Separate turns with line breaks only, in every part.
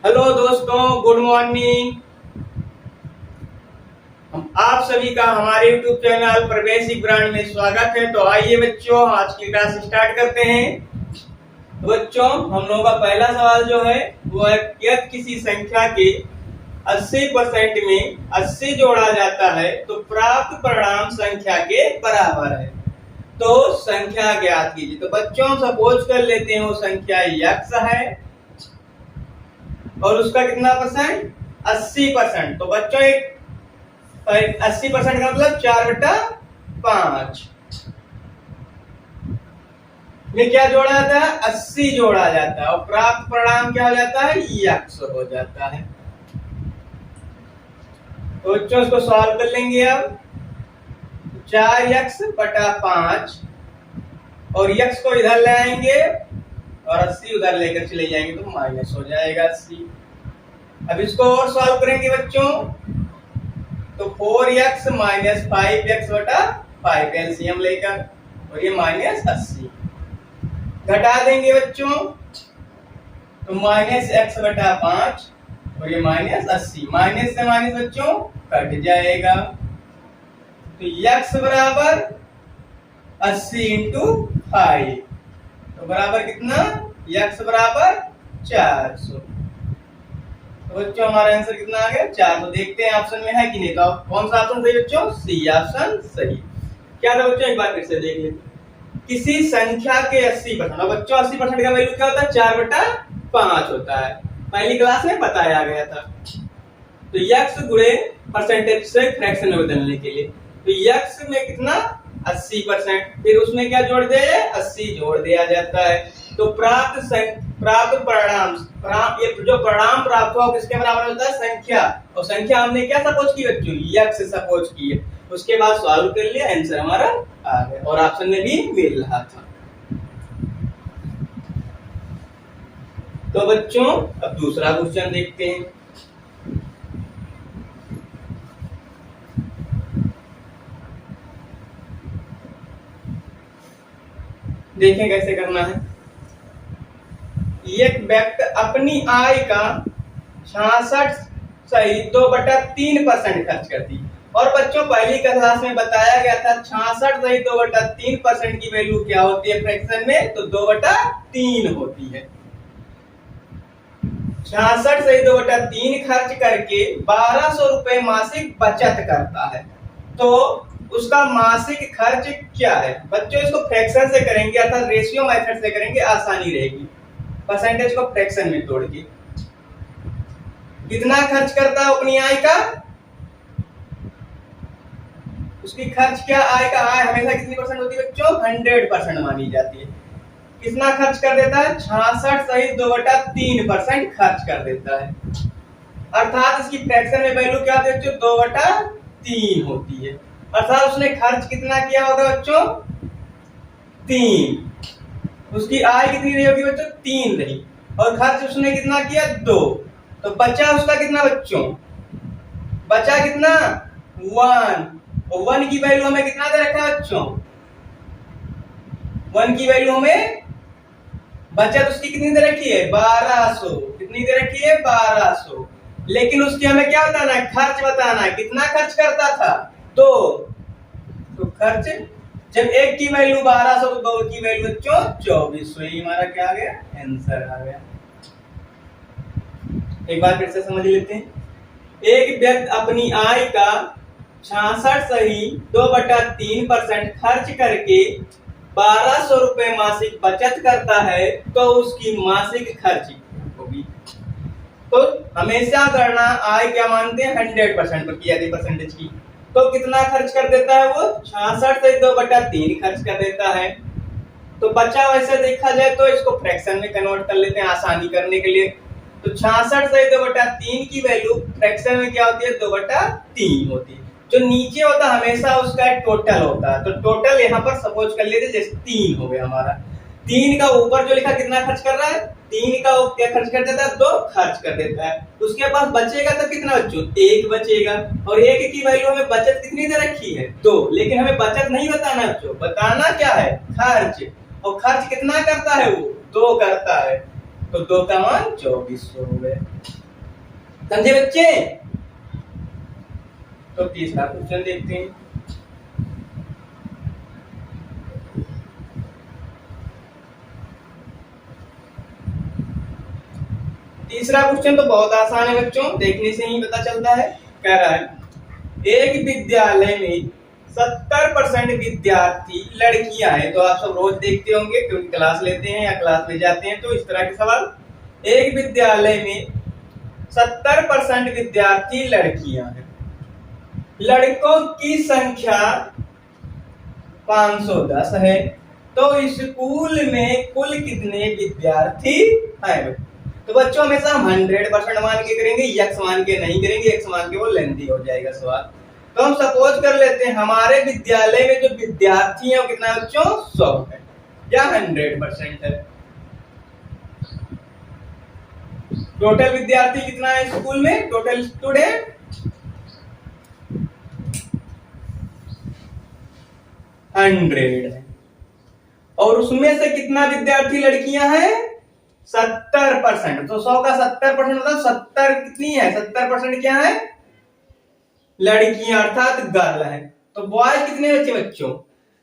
Hello दोस्तों, good morning. हम आप सभी का हमारे YouTube चैनल प्रवेशिक ब्रांड में स्वागत है। तो आइए बच्चों, आज की क्लास स्टार्ट करते हैं। तो बच्चों, हम लोगों का पहला सवाल जो है वो है, यदि किसी संख्या के 80% में 80 जोड़ा जाता है तो प्राप्त परिणाम संख्या के बराबर है। तो संख्या ज्ञात कीजिए। तो बच्चों, सपोज कर लेते हैं वो संख्या x है और उसका कितना परसेंट 80%। तो बच्चों, एक 80% का मतलब 4/5 में क्या जोड़ा जाता है? 80 जोड़ा जाता है और प्राप्त परिणाम क्या हो जाता है? x हो जाता है। तो बच्चों, इसको सॉल्व कर लेंगे। अब 4x/5 और x को इधर ले आएंगे और 80 उधर लेकर चले जाएंगे तो माइनस हो जाएगा 80। अब इसको और सॉल्व करेंगे बच्चों, तो 4x - 5x/5 एलसीएम लेकर और ये -80 घटा देंगे बच्चों, तो -x/5 और ये -80। माइनस से माइनस बच्चों कट जाएगा, तो x बराबर 80 × 5 तो बराबर कितना? x बराबर 400। तो बच्चों, हमारा आंसर कितना आ गया? 400। देखते हैं ऑप्शन में है कि नहीं। तो कौन सा ऑप्शन सही बच्चों? सी ऑप्शन सही। क्या था बच्चों, एक बार फिर से देख लेते। किसी संख्या के 80%, और बच्चों 80% का वैल्यू क्या होता है? 4/5 होता है। पहली क्लास में बताया गया था। तो x गुणे परसेंटेज से फ्रैक्शन में बदलने के लिए, तो x में कितना? 80%। फिर उसमें क्या जोड़ दिया जाए? 80 जोड़ दिया जाता है। तो प्राप्त परिणाम, ये जो परिणाम प्राप्त हुआ किसके बराबर होता है? संख्या। और संख्या हमने क्या सपोज की बच्चों? x सपोज की है। उसके बाद सॉल्व कर लिया, आंसर हमारा आ गया और ऑप्शन में भी मिल रहा था। तो बच्चों, अब दूसरा क्वेश्चन देखते हैं। देखें कैसे करना है। एक व्यक्ति अपनी आय का 66.2/3% खर्च करती है। और बच्चों, पहली क्लास में बताया गया था 66.2/3% की वैल्यू क्या होती है फ्रैक्शन में? तो 2/3 होती है। 66.2/3 खर्च करके 1200 रुपए मासिक बचत करता है। तो उसका मासिक खर्च क्या है? बच्चों, इसको फ्रैक्शन से करेंगे अर्थात रेशियो मेथड से करेंगे, आसानी रहेगी। परसेंटेज को फ्रैक्शन में तोड़ के कितना खर्च करता है अपनी आय का? उसकी खर्च क्या? आय का, आय हमेशा कितनी परसेंट होती है बच्चों? 100% मानी जाती है। कितना खर्च कर देता है? 66.2/3% खर्च कर देता है। अर्थात इसकी फ्रैक्शन में वैल्यू क्या होती है बच्चों? 2/3 होती है। अर्थात उसने खर्च कितना किया होगा बच्चों? 3। उसकी आय कितनी रही होगी बच्चों? 3 रही और खर्च उसने कितना किया? 2। तो बचा उसका कितना बच्चों? बचा कितना? 1। और 1 की वैल्यू हमें कितना दे रखा है बच्चों? 1 की वैल्यू हमें बचत उसकी कितनी दे रखी है? 1200। कितनी दे रखी है? 1200। लेकिन उसकी हमें क्या बताना है? खर्च बताना है। कितना खर्च करता था? 2। तो खर्च जब 1 की वैल्यू 1200 तो 2 की वैल्यू बच्चों 2400। ही हमारा क्या आ गया? आंसर आ गया। एक बार फिर से समझ लेते हैं। एक व्यक्ति अपनी आय का 66.2/3% खर्च करके 1200 रुपए मासिक बचत करता है, तो उसकी मासिक खर्च होगी। तो हमेशा गणना आय क्या मानते हैं? 100% पर किया जाती है परसेंटेज की। तो कितना खर्च कर देता है वो? 66.2/3 खर्च कर देता है। तो बचा वैसे देखा जाए तो इसको फ्रैक्शन में कन्वर्ट कर लेते हैं आसानी करने के लिए। तो 66.2/3 की वैल्यू फ्रैक्शन में क्या होती है? 2/3 होती है। जो नीचे होता है हमेशा उसका टोटल होता है। तो टोटल यहाँ पर सपोज कर लेते जैसे 3 हो गया हमारा। 3 का ऊपर जो लिखा कितना खर्च कर रहा है? 3 का क्या खर्च कर देता है? 2 खर्च कर देता है। उसके पास बचेगा तो कितना बच्चों? 1 बचेगा। और 1 की वैल्यू हमें बचत कितनी दे रखी है? 2। लेकिन हमें बचत नहीं बताना बच्चों, बताना क्या है? खर्च। और खर्च कितना करता है वो? 2 करता है। तो 2 का मान 2400 हो गया। समझे बच्चे? तो तीसरा क्वेश्चन देखते हैं। तीसरा क्वेश्चन तो बहुत आसान है बच्चों, देखने से ही पता चलता है। कह रहा है एक विद्यालय में 70% विद्यार्थी लड़कियां हैं। तो आप सब रोज देखते होंगे क्योंकि क्लास लेते हैं या क्लास में जाते हैं, तो इस तरह के सवाल। एक विद्यालय में 70% विद्यार्थी लड़कियां हैं, लड़कों की संख्या 510 है, तो स्कूल में कुल कितने विद्यार्थी हैं? तो बच्चों हमेशा हम 100% मान के करेंगे, यक्स मान के नहीं करेंगे, यक्स मान के वो लेंथी हो जाएगा सवाल। तो हम सपोज कर लेते हैं हमारे विद्यालय में जो विद्यार्थी हैं वो कितना बच्चों 100 है या 100% है। टोटल विद्यार्थी कितना है स्कूल में, टोटल स्टूडेंट 100 है, और उसमें से कितना विद्यार्थी लड़कियां हैं 70%। तो 100 का 70% मतलब 70 कितनी है, 70% क्या है लड़कियां अर्थात गर्ल है। तो बॉयज कितने बच्चे बच्चों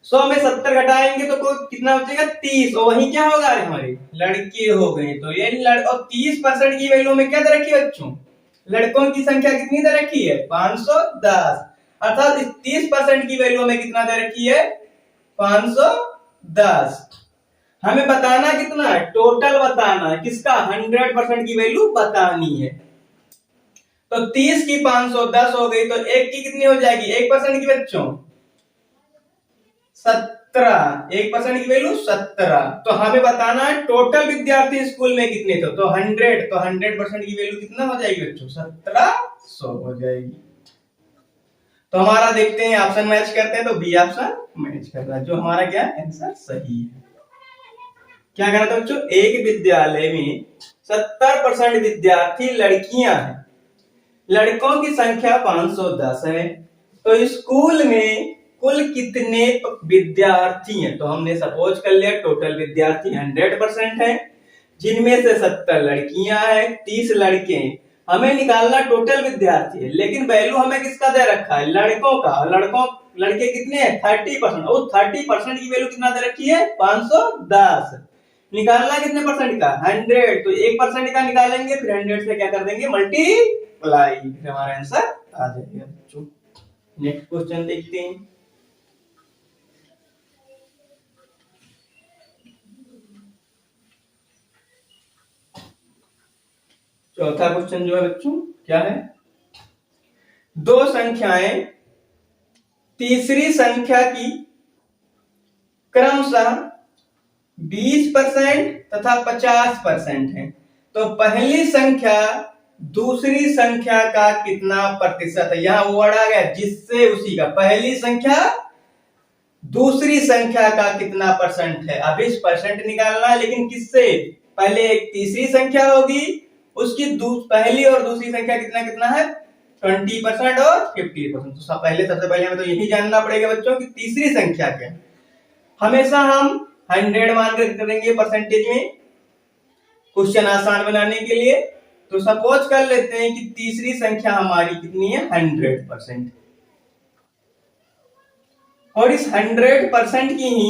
100 में 70 घटाएंगे तो कितना बचेगा 30, और वही क्या होगा हमारे लड़के हो गए। तो ये और 30% की वैल्यू में क्या दे रखी है बच्चों, लड़कों की संख्या कितनी दे रखी है 510, अर्थात इस 30% की वैल्यू में कितना दे रखी है 510। हमें बताना कितना है, टोटल बताना है, किसका 100% की वैल्यू बतानी है। तो 30 की 510 हो गई, तो एक की कितनी हो जाएगी 1% की बच्चों 17, 1% की वैल्यू 17। तो हमें बताना है टोटल विद्यार्थी स्कूल में कितने थे, तो 100, तो 100% की वैल्यू कितना हो जाएगी बच्चों 1700 हो जाएगी। तो हमारा देखते हैं ऑप्शन मैच करते हैं, तो बी ऑप्शन मैच कर रहा है, जो हमारा क्या आंसर सही है। क्या कहना था बच्चों, एक विद्यालय में 70% विद्यार्थी लड़कियां हैं, लड़कों की संख्या 510 है, तो स्कूल में कुल कितने विद्यार्थी हैं। तो हमने सपोज कर लिया टोटल विद्यार्थी 100% है, जिनमें से 70 लड़कियां हैं 30 लड़के हैं। हमें निकालना टोटल विद्यार्थी है, लेकिन वैल्यू हमें किसका दे रखा है लड़कों का। लड़के कितने हैं 30%, और 30% की वैल्यू कितना दे रखी है 510। निकालना कितने परसेंट का 100, तो 1% का निकालेंगे, फिर 100 से क्या कर देंगे मल्टीप्लाई, फिर हमारा आंसर आ जाएगा बच्चों। नेक्स्ट क्वेश्चन देखते हैं। चौथा क्वेश्चन जो है बच्चों क्या है, दो संख्याएं तीसरी संख्या की क्रमशः 20% तथा 50% है, तो पहली संख्या दूसरी संख्या का कितना प्रतिशत है। यहां वर्ड आ गया जिससे उसी का, पहली संख्या दूसरी संख्या का कितना परसेंट है। अब इस परसेंट निकालना है, लेकिन किससे, पहले एक तीसरी संख्या होगी, उसकी पहली और दूसरी संख्या कितना कितना है 20% और 50%। तो सबसे पहले हमें तो यही जानना पड़ेगा बच्चों कि तीसरी संख्या क्या है। हमेशा हम 100 मान कर करेंगे परसेंटेज में क्वेश्चन आसान बनाने के लिए। तो सपोज कर लेते हैं कि तीसरी संख्या हमारी कितनी है 100%, और इस 100% की ही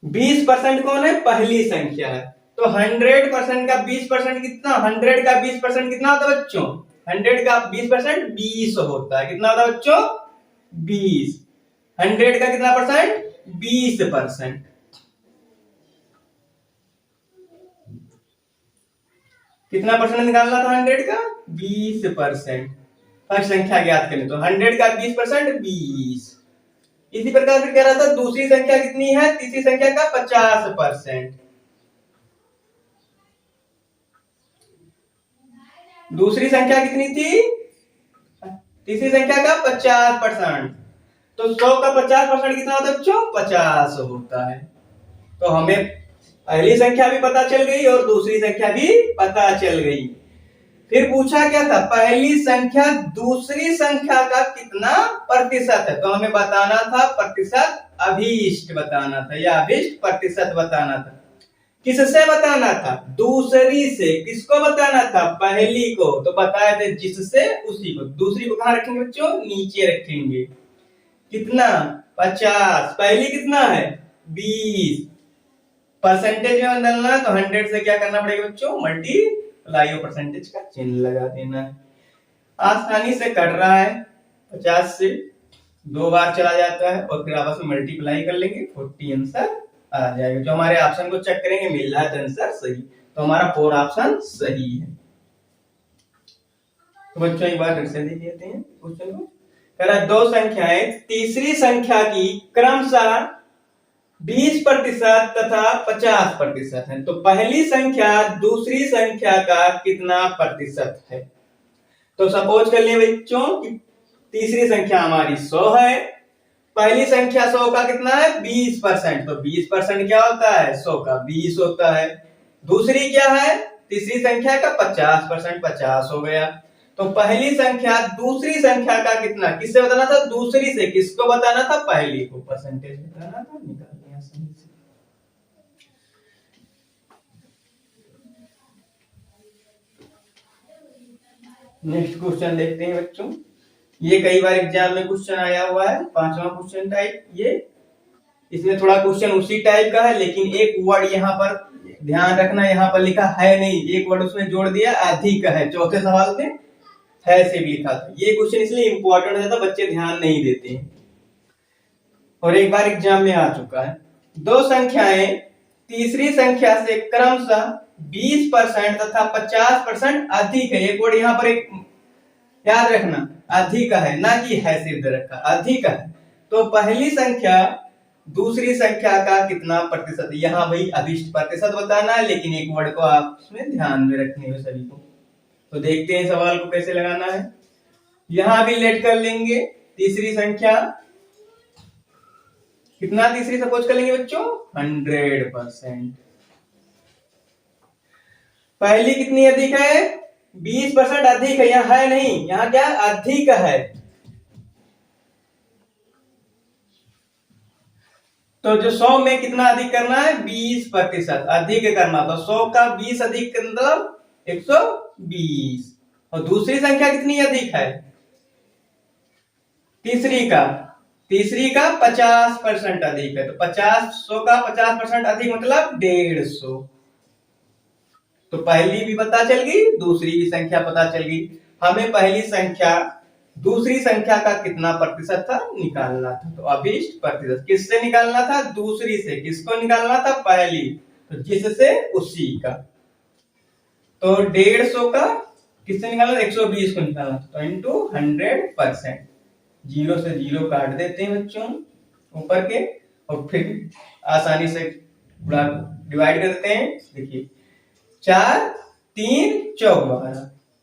20% कौन है पहली संख्या है। तो 100% का 20% कितना, 100 का 20% कितना होता है बच्चों, 100 का 20% 20 होता है। कितना होता है बच्चों 20। 100 का कितना परसेंट 20%। कितना परसेंट निकालना था 100 का 20%। फर्स्ट संख्या ज्ञात करें, तो 100 का 20% 20। इसी प्रकार से कह रहा था दूसरी संख्या कितनी है, तीसरी संख्या का 50%। दूसरी संख्या कितनी थी, तीसरी संख्या का 50%। तो 100 का 50% कितना होता है बच्चों 50 होता है। तो हमें पहली संख्या भी पता चल गई और दूसरी संख्या भी पता चल गई। फिर पूछा क्या था, पहली संख्या दूसरी संख्या का कितना प्रतिशत है। तो हमें बताना था प्रतिशत अभीष्ट बताना था, या अभीष्ट प्रतिशत बताना था। किससे बताना था? दूसरी से। किसको बताना था? पहली को। तो बताए थे जिससे उसी को। दूसरी को कहाँ रखेंगे बच्चों? नीचे रखेंगे। कितना? 50। पहली कितना है? 20। परसेंटेज में बदलना तो 100 से क्या करना पड़ेगा बच्चों? मल्टीप्लाई और परसेंटेज का चिन्ह लगा देना है। आसानी से कट रहा है। 50 से 2 बार चला जाता है और फिर आपस में मल्टीप्लाई कर लेंगे, 40 आंसर आ जाएगा। जो हमारे ऑप्शन को चेक करेंगे, मिल रहा है तो आंसर सही। तो हमारा 4 ऑप्शन सही है। तो बच्चों एक बार फिर से देख लेते हैं क्वेश्चन को। कह रहा है दो संख्याएं तीसरी संख्या की क्रमशः 20% तथा 50% है। तो पहली संख्या दूसरी संख्या का कितना प्रतिशत है? तो सपोज कर लिए बच्चों कि तीसरी संख्या हमारी 100 है, पहली संख्या 100 का कितना है? 20%। तो 20% क्या होता है? 100 का 20 होता है। दूसरी क्या है? तीसरी संख्या का 50%, 50 हो गया। तो पहली संख्या दूसरी संख्या का कितना? किससे बताना था? दूसरी से। किसको बताना था? पहली को। परसेंटेज बताना था, निकाल लिया आसानी से। नेक्स्ट क्वेश्चन देखते हैं बच्चों। ये कई बार एग्जाम में क्वेश्चन आया हुआ है, 5वां क्वेश्चन टाइप। ये इसमें थोड़ा क्वेश्चन उसी टाइप का है, लेकिन एक वर्ड यहाँ पर ध्यान रखना, यहाँ पर लिखा है नहीं, एक वर्ड उसमें जोड़ दिया, अधिक है। चौथे सवाल में है से भी लिखा था। ये क्वेश्चन इसलिए इंपॉर्टेंट है, तो बच्चे ध्यान नहीं देते हैं और एक बार एग्जाम में आ चुका है। दो संख्याएं तीसरी संख्या से क्रमशः 20% तथा 50% अधिक है। एक वर्ड यहाँ पर एक याद रखना, अधिक है, ना कि है सिर्फ रखा, अधिक है। तो पहली संख्या दूसरी संख्या का कितना प्रतिशत? यहाँ वही अभिष्ट प्रतिशत बताना है, लेकिन एक वर्ड को आप उसमें ध्यान में रखने हैं सभी को। तो देखते हैं सवाल को कैसे लगाना है। यहां भी लेट कर लेंगे तीसरी संख्या कितना? तीसरी सपोज कर लेंगे बच्चों 100%। पहली कितनी अधिक है? 20% अधिक है। यहाँ है नहीं, यहाँ क्या अधिक है। तो जो 100 में कितना अधिक करना है? 20% अधिक करना। तो 100 का 20 अधिक मतलब 120। और दूसरी संख्या कितनी अधिक है? तीसरी का 50% अधिक है। तो 100 का 50% अधिक मतलब 150। तो पहली भी पता चल गई, दूसरी भी संख्या पता चल गई। हमें पहली संख्या दूसरी संख्या का कितना प्रतिशत था निकालना था। तो अभिष्ट प्रतिशत किससे निकालना था? दूसरी से। किसको निकालना था? पहली। तो जिससे उसी का। तो 150 का किससे निकालना? 120 को निकालना था। तो इंटू 100%। 0 से 0 काट देते हैं बच्चों ऊपर के, और फिर आसानी से डिवाइड कर देते हैं। देखिए 4 3 14,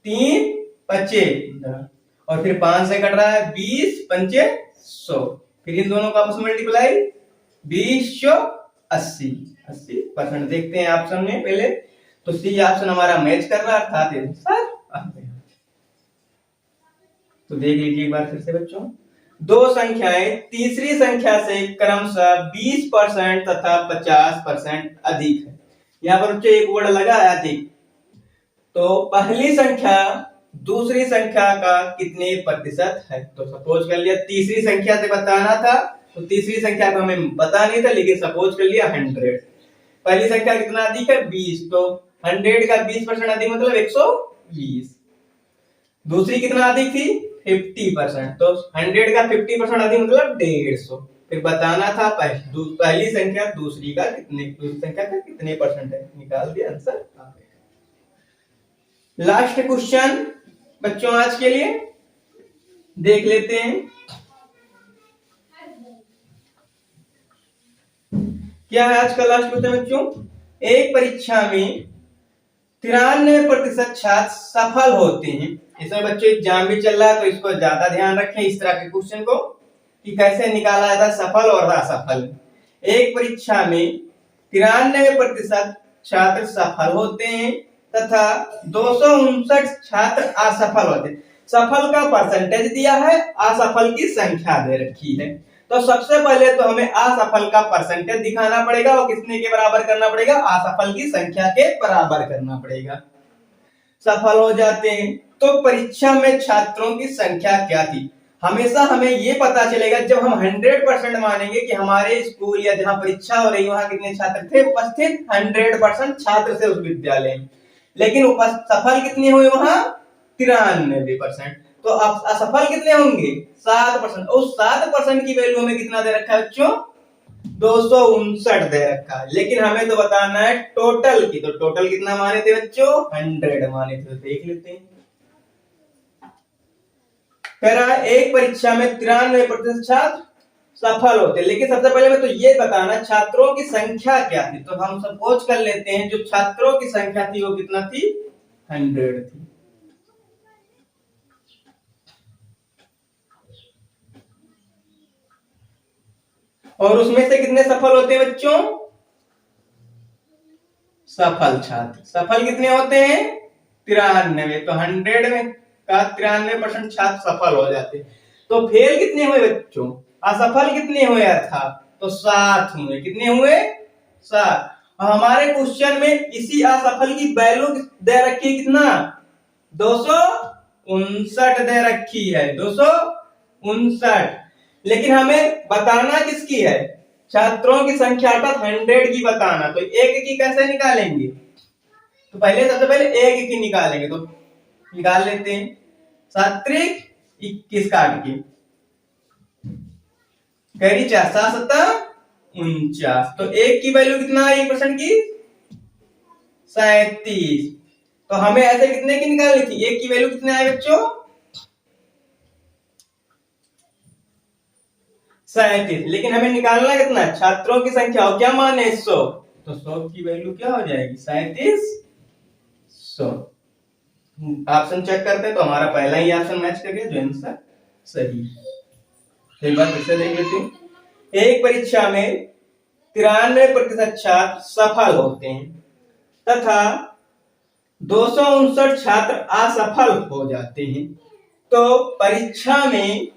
3 5 और फिर 5 से कट रहा है 20 5 100। फिर इन दोनों का आपस में मल्टीप्लाई 20 80%। देखते हैं ऑप्शन में पहले। तो सी ऑप्शन हमारा मैच कर रहा था, तो देख लीजिए एक बार फिर से बच्चों। दो संख्याएं तीसरी संख्या से क्रमशः 20% तथा 50% अधिक है। यहाँ पर बच्चों एक वर्ड लगा है अधिक। तो पहली संख्या दूसरी संख्या का कितने प्रतिशत है? तो सपोज कर लिया तीसरी संख्या से बताना था, तो तीसरी संख्या को हमें पता नहीं था, लेकिन सपोज कर लिया 100। पहली संख्या कितना अधिक है? 20। तो 100 का 20% अधिक मतलब 120। दूसरी कितना अधिक थी? 50%। तो 100 का 50% अधिक मतलब 150। फिर बताना था पहली संख्या दूसरी संख्या का कितने परसेंट है। निकाल दिया, आंसर आ गया। लास्ट क्वेश्चन बच्चों आज के लिए देख लेते हैं। क्या है आज का लास्ट क्वेश्चन बच्चों? एक परीक्षा में 93% छात्र सफल होते हैं। इसमें बच्चों एग्जाम भी चल रहा है, तो इसको ज्यादा ध्यान रखें इस तरह के क्वेश्चन को कि कैसे निकाला जाता है सफल और असफल। एक परीक्षा में 93% छात्र सफल होते हैं तथा 259 छात्र असफल होते हैं। सफल का परसेंटेज दिया है, असफल की संख्या दे रखी है। तो सबसे पहले तो हमें असफल का परसेंटेज दिखाना पड़ेगा और कितने के बराबर करना पड़ेगा, असफल की संख्या के बराबर करना पड़ेगा। सफल हो जाते हैं। तो परीक्षा में छात्रों की संख्या क्या थी, हमेशा हमें ये पता चलेगा जब हम 100% मानेंगे कि हमारे स्कूल या जहां परीक्षा हो रही वहां कितने छात्र थे उपस्थित, 100% छात्र थे उस विद्यालय में, लेकिन सफल कितने हुए वहां 93%। तो अब असफल कितने होंगे 7%। उस 7% की वैल्यू हमें कितना दे रखा है बच्चों, 259 दे रखा है, लेकिन हमें तो बताना है टोटल की। तो टोटल कितना माने थे बच्चों, 100 माने थे। देख लेते हैं। कह रहा है एक परीक्षा में 93% छात्र सफल होते, लेकिन सबसे पहले मैं तो ये बताना छात्रों की संख्या क्या थी। तो हम सपोज कर लेते हैं जो छात्रों की संख्या थी वो कितना थी, 100 थी। और उसमें से कितने सफल होते हैं बच्चों, सफल छात्र सफल कितने होते हैं 93। तो 100 में का 93% छात्र सफल हो जाते। तो फेल कितने हुए बच्चों, असफल कितने हुए अर्थात, तो 7 हुए। कितने हुए 7। हमारे क्वेश्चन में इसी असफल की वैल्यू दे रखी है कितना, 259 दे रखी है, 259। लेकिन हमें बताना किसकी है, छात्रों की संख्या अर्थात 100 की बताना। तो एक की कैसे निकालेंगे, तो पहले सबसे पहले एक की निकालेंगे। तो निकाल लेते हैं, 7 21 काट के करी 4 7 49। तो एक की वैल्यू कितना है 1% की 37। तो हमें ऐसे कितने की निकालनी थी, एक की वैल्यू कितने आए बच्चों 37। लेकिन हमें निकालना कितना, छात्रों की संख्या और क्या मान है 100। तो 100 की वैल्यू क्या हो जाएगी 3700। ऑप्शन चेक करते हैं तो हमारा पहला ही ऑप्शन मैच कर गया, जो आंसर सही। एक बार फिर से देख लेते हैं। एक परीक्षा में 93% छात्र सफल होते हैं तथा 259 छात्र असफल हो जाते हैं। तो परीक्षा में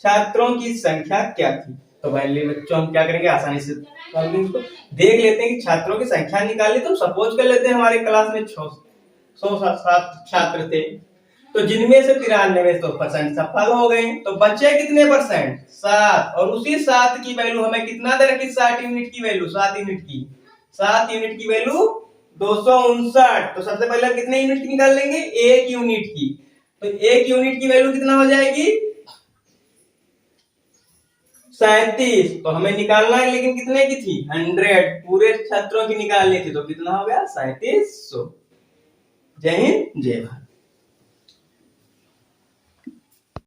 छात्रों की संख्या क्या थी। तो पहले बच्चों हम क्या करेंगे, आसानी से देख लेते हैं कि छात्रों की संख्या निकाली। तो सपोज कर लेते हैं हमारे क्लास में 107 छात्र थे, तो जिनमें से 93% सफल हो गए। तो बचे कितने परसेंट 7। और उसी 7 की वैल्यू हमें कितना दे रखी, 60 यूनिट की वैल्यू, 7 यूनिट की 7 यूनिट की वैल्यू 259। तो सबसे पहले हम कितने यूनिट की निकाल लेंगे, 1 यूनिट की। तो 1 यूनिट की वैल्यू कितना हो जाएगी 37। तो हमें निकालना है, लेकिन कितने की थी 100, पूरे छात्रों की निकालनी थी। तो कितना हो गया 3700। जय हिंद जय भारत।